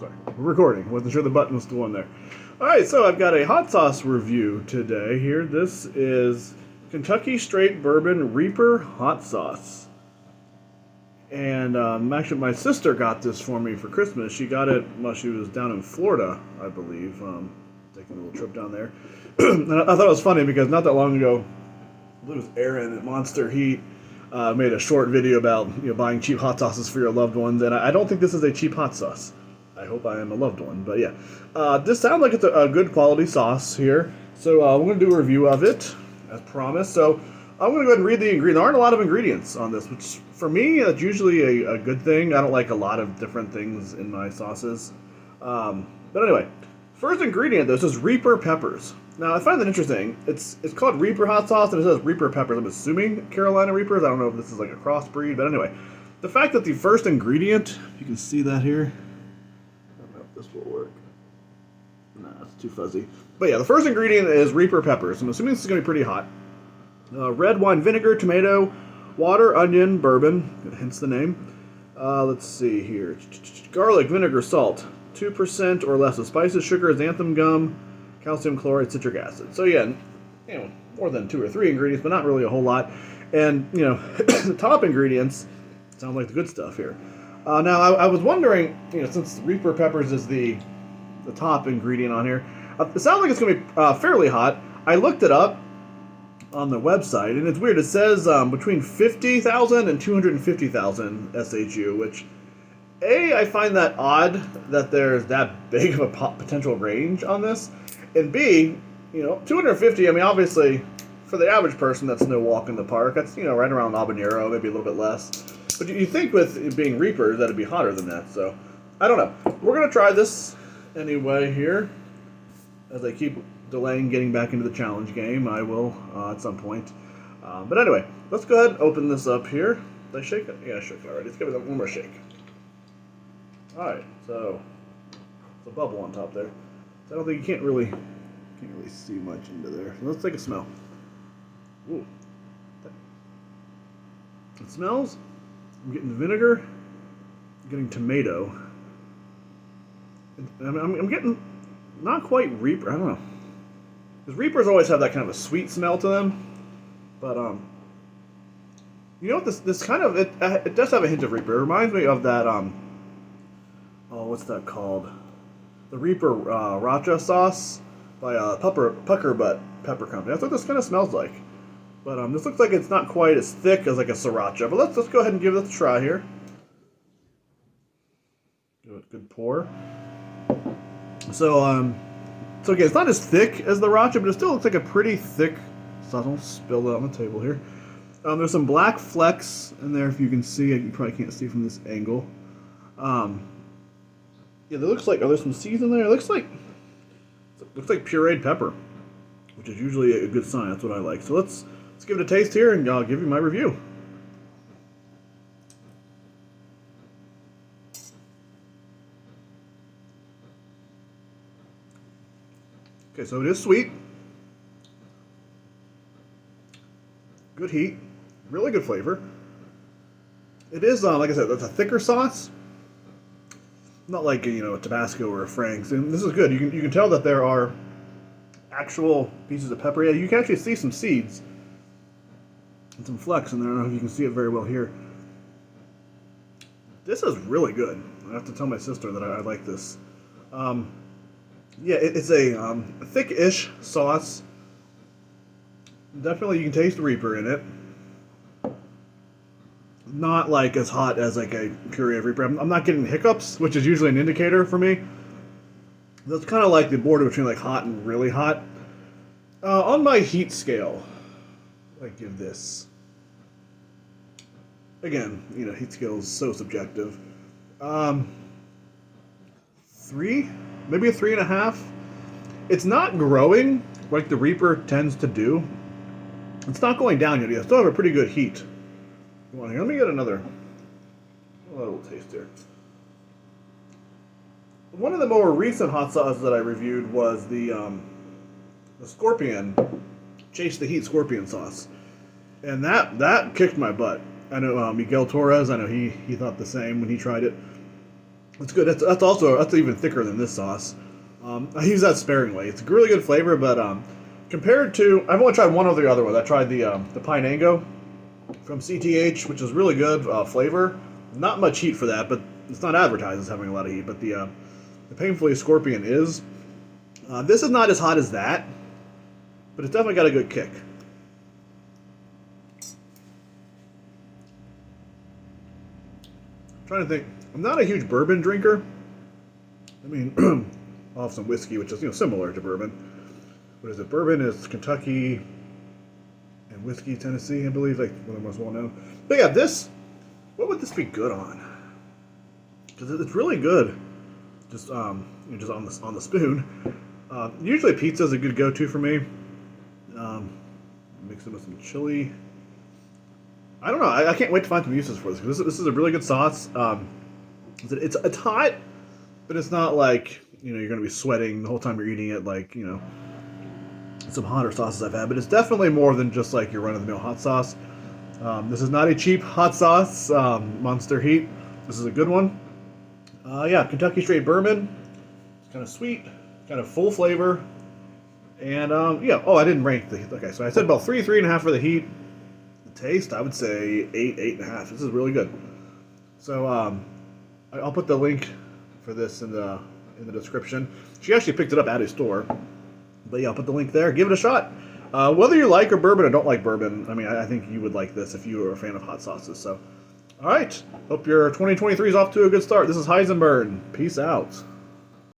Sorry, we're recording. Wasn't sure the button was still on there. Alright, so I've got a hot sauce review today here. This is Kentucky Straight Bourbon Reaper Hot Sauce. And actually, my sister got this for me for Christmas. She got it while she was down in Florida, I believe, taking a little trip down there. And I thought it was funny because not that long ago, I believe it was Aaron at Monster Heat made a short video about buying cheap hot sauces for your loved ones, and I don't think this is a cheap hot sauce. I hope I am a loved one, but yeah. This sounds like it's a good quality sauce here, so we're going to do a review of it, as promised. So I'm going to go ahead and read the ingredients. There aren't a lot of ingredients on this, which for me, that's usually a good thing. I don't like a lot of different things in my sauces. But anyway, first ingredient, though, says Reaper peppers. Now, I find that interesting. It's called Reaper hot sauce, and it says Reaper peppers. I'm assuming Carolina Reapers. I don't know if this is like a crossbreed, but anyway. The fact that the first ingredient, you can see that here. I don't know if this will work. Nah, it's too fuzzy. But yeah, the first ingredient is Reaper peppers. I'm assuming this is going to be pretty hot. Red wine vinegar, tomato, water, onion, bourbon, hence the name. Let's see here. Garlic, vinegar, salt, 2% or less of spices, sugar, xanthan gum, calcium chloride, citric acid. So yeah, more than 2 or 3 ingredients, but not really a whole lot. And the top ingredients sound like the good stuff here. Now I was wondering, since Reaper peppers is the top ingredient on here, it sounds like it's going to be fairly hot. I looked it up on the website, and it's weird. It says between 50,000 and 250,000 SHU, which I find that odd that there's that big of a potential range on this. And B, 250, I mean, obviously, for the average person, that's no walk in the park. That's, right around habanero, maybe a little bit less. But you think with it being Reapers that it'd be hotter than that, so I don't know. We're going to try this anyway here. As I keep delaying getting back into the challenge game, I will at some point. But anyway, let's go ahead and open this up here. Did I shake it? Yeah, I shook it already. Let's give it one more shake. Alright, so it's a bubble on top there. So I don't think you can't really see much into there. So let's take a smell. Ooh. It smells. I'm getting vinegar. I'm getting tomato. I'm getting not quite Reaper. I don't know. Because Reapers always have that kind of a sweet smell to them. But you know what? This kind of it does have a hint of Reaper. It reminds me of that what's that called? The Reaper Racha sauce by Pucker Butt Pepper Company. That's what this kind of smells like. But this looks like it's not quite as thick as like a sriracha. But let's go ahead and give this a try here. Give it a good pour. So again, it's not as thick as the Racha, but it still looks like a pretty thick sauce. I'll spill it on the table here. There's some black flecks in there if you can see. You probably can't see from this angle. Yeah, there looks like, there's some seeds in there. It looks like pureed pepper, which is usually a good sign. That's what I like. So let's give it a taste here, and I'll give you my review. Okay, so it is sweet. Good heat. Really good flavor. It is, like I said, it's a thicker sauce. Not like a Tabasco or a Frank's. And this is good. You can tell that there are actual pieces of pepper. Yeah, you can actually see some seeds and some flecks in there. I don't know if you can see it very well here. This is really good. I have to tell my sister that I like this. Yeah, it's a thick-ish sauce. Definitely, you can taste the Reaper in it. Not like as hot as like a puree of Reaper. I'm not getting hiccups, which is usually an indicator for me. That's kind of like the border between like hot and really hot. On my heat scale, I give this. Again, heat scale is so subjective. 3, maybe a 3.5. It's not growing like the Reaper tends to do. It's not going down yet. I still have a pretty good heat. Let me get another little taste here. One of the more recent hot sauces that I reviewed was the Scorpion Chase the Heat Scorpion sauce, and that kicked my butt. I know Miguel Torres. I know he thought the same when he tried it. It's good. That's even thicker than this sauce. I use that sparingly. It's a really good flavor, but compared to, I've only tried one of the other ones. I tried the Pinango from CTH, which is really good flavor. Not much heat for that, but it's not advertised as having a lot of heat. But the Painfully Scorpion is. This is not as hot as that, but it's definitely got a good kick. I'm trying to think. I'm not a huge bourbon drinker. I mean, I'll have some whiskey, which is similar to bourbon. What is it? Bourbon is Kentucky and whiskey Tennessee, I believe, like one of the most well known. But yeah, this. What would this be good on? Because it's really good. Just just on the spoon. Usually pizza is a good go-to for me. Mix it with some chili. I don't know. I can't wait to find some uses for this. This is a really good sauce. It's hot, but it's not like you're going to be sweating the whole time you're eating it. Like some hotter sauces I've had, but it's definitely more than just like your run-of-the-mill hot sauce. This is not a cheap hot sauce. Monster Heat. This is a good one. Yeah, Kentucky Straight Bourbon. It's kind of sweet, kind of full flavor, and yeah. Oh, I didn't rank the. Okay, so I said about 3.5 for the heat. The taste, I would say 8.5. This is really good. So I'll put the link for this in the description. She actually picked it up at a store, but yeah, I'll put the link there. Give it a shot. Whether you like or bourbon or don't like bourbon, I mean, I think you would like this if you were a fan of hot sauces. So, all right. Hope your 2023 is off to a good start. This is Heisenberg. Peace out.